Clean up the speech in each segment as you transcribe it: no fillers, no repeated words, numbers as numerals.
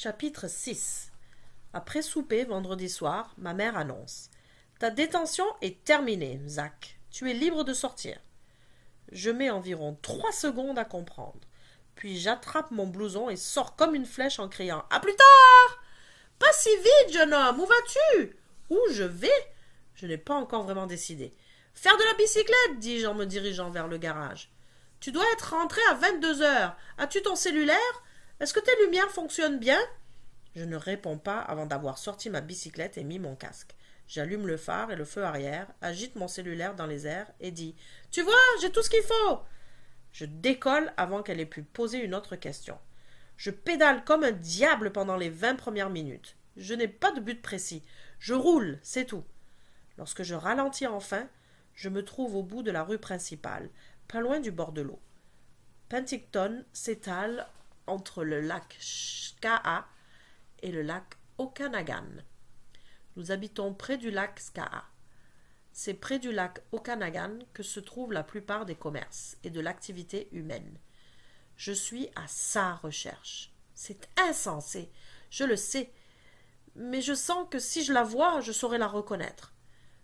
Chapitre 6. Après souper, vendredi soir, ma mère annonce. Ta détention est terminée, Zach. Tu es libre de sortir. Je mets environ 3 secondes à comprendre. Puis j'attrape mon blouson et sors comme une flèche en criant « À plus tard !»« Pas si vite, jeune homme, où vas-tu ?»« Où je vais ?» Je n'ai pas encore vraiment décidé. « Faire de la bicyclette, dis-je en me dirigeant vers le garage. Tu dois être rentré à 22 heures. As-tu ton cellulaire ? Est-ce que tes lumières fonctionnent bien ?» Je ne réponds pas avant d'avoir sorti ma bicyclette et mis mon casque. J'allume le phare et le feu arrière, agite mon cellulaire dans les airs et dis « Tu vois, j'ai tout ce qu'il faut !» Je décolle avant qu'elle ait pu poser une autre question. Je pédale comme un diable pendant les 20 premières minutes. Je n'ai pas de but précis. Je roule, c'est tout. Lorsque je ralentis enfin, je me trouve au bout de la rue principale, pas loin du bord de l'eau. Penticton s'étale entre le lac Ska'a et le lac Okanagan. Nous habitons près du lac Ska'a. C'est près du lac Okanagan que se trouvent la plupart des commerces et de l'activité humaine. Je suis à sa recherche. C'est insensé, je le sais, mais je sens que si je la vois, je saurai la reconnaître.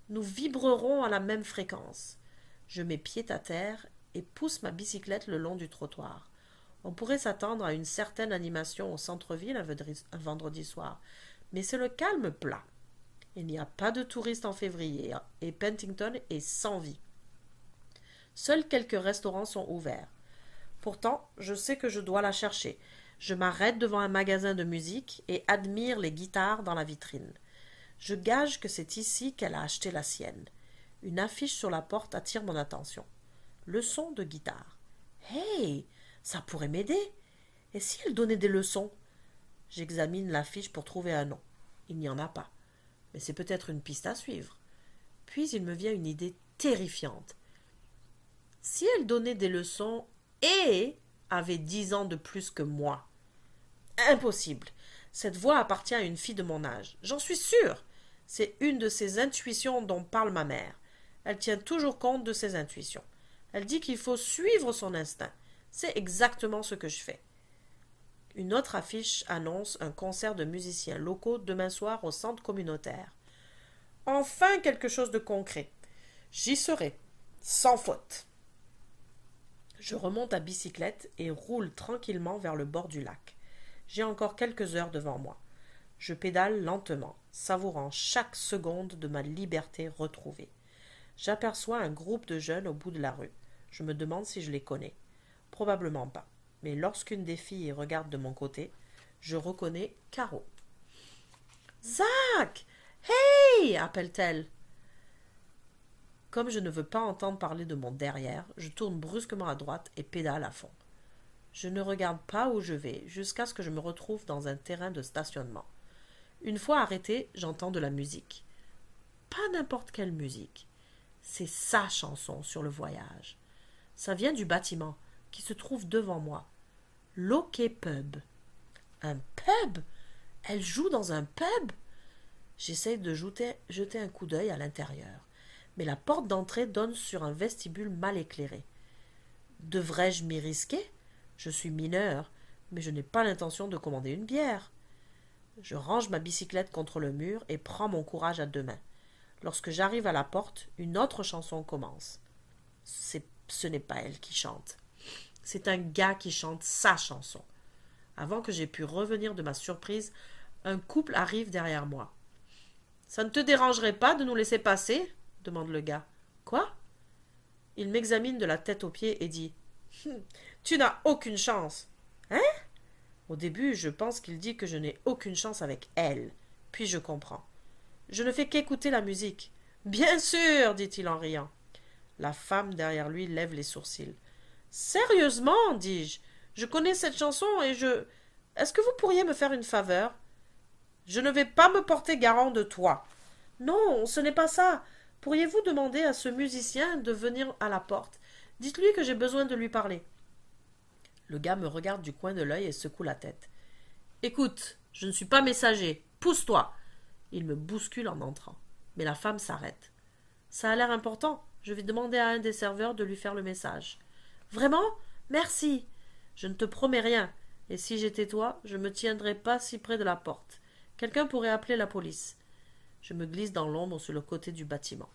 Nous vibrerons à la même fréquence. Je mets pied à terre et pousse ma bicyclette le long du trottoir. On pourrait s'attendre à une certaine animation au centre-ville un vendredi soir, mais c'est le calme plat. Il n'y a pas de touristes en février et Penticton est sans vie. Seuls quelques restaurants sont ouverts. Pourtant, je sais que je dois la chercher. Je m'arrête devant un magasin de musique et admire les guitares dans la vitrine. Je gage que c'est ici qu'elle a acheté la sienne. Une affiche sur la porte attire mon attention. Leçons de guitare. Hey, ça pourrait m'aider. Et si elle donnait des leçons ? J'examine l'affiche pour trouver un nom. Il n'y en a pas. Mais c'est peut-être une piste à suivre. Puis il me vient une idée terrifiante. Si elle donnait des leçons et avait 10 ans de plus que moi. Impossible. Cette voix appartient à une fille de mon âge. J'en suis sûre. C'est une de ces intuitions dont parle ma mère. Elle tient toujours compte de ses intuitions. Elle dit qu'il faut suivre son instinct. C'est exactement ce que je fais. Une autre affiche annonce un concert de musiciens locaux demain soir au centre communautaire. Enfin quelque chose de concret. J'y serai, sans faute. Je remonte à bicyclette et roule tranquillement vers le bord du lac. J'ai encore quelques heures devant moi. Je pédale lentement, savourant chaque seconde de ma liberté retrouvée. J'aperçois un groupe de jeunes au bout de la rue. Je me demande si je les connais. Probablement pas. Mais lorsqu'une des filles regarde de mon côté, je reconnais Caro. « Zach! Hey !» appelle-t-elle. Comme je ne veux pas entendre parler de mon derrière, je tourne brusquement à droite et pédale à fond. Je ne regarde pas où je vais jusqu'à ce que je me retrouve dans un terrain de stationnement. Une fois arrêté, j'entends de la musique. Pas n'importe quelle musique. C'est sa chanson sur le voyage. Ça vient du bâtiment qui se trouve devant moi. L'Hockey Pub. Un pub ? Elle joue dans un pub ? J'essaye de jeter un coup d'œil à l'intérieur, mais la porte d'entrée donne sur un vestibule mal éclairé. Devrais-je m'y risquer ? Je suis mineur, mais je n'ai pas l'intention de commander une bière. Je range ma bicyclette contre le mur et prends mon courage à 2 mains. Lorsque j'arrive à la porte, une autre chanson commence. Ce n'est pas elle qui chante. C'est un gars qui chante sa chanson. Avant que j'aie pu revenir de ma surprise, un couple arrive derrière moi. « Ça ne te dérangerait pas de nous laisser passer ?» demande le gars. « Quoi ?» Il m'examine de la tête aux pieds et dit « Tu n'as aucune chance. »« Hein ?» Au début, je pense qu'il dit que je n'ai aucune chance avec elle. Puis je comprends. Je ne fais qu'écouter la musique. « Bien sûr !» dit-il en riant. La femme derrière lui lève les sourcils. « Sérieusement ?» dis-je. « Je connais cette chanson et je... Est-ce que vous pourriez me faire une faveur ?»« Je ne vais pas me porter garant de toi. »« Non, ce n'est pas ça. Pourriez-vous demander à ce musicien de venir à la porte ? Dites-lui que j'ai besoin de lui parler. » Le gars me regarde du coin de l'œil et secoue la tête. « Écoute, je ne suis pas messager. Pousse-toi !» Il me bouscule en entrant. Mais la femme s'arrête. « Ça a l'air important. Je vais demander à un des serveurs de lui faire le message. »« Vraiment ? Merci. Je ne te promets rien. Et si j'étais toi, je me tiendrais pas si près de la porte. Quelqu'un pourrait appeler la police. Je me glisse dans l'ombre sur le côté du bâtiment.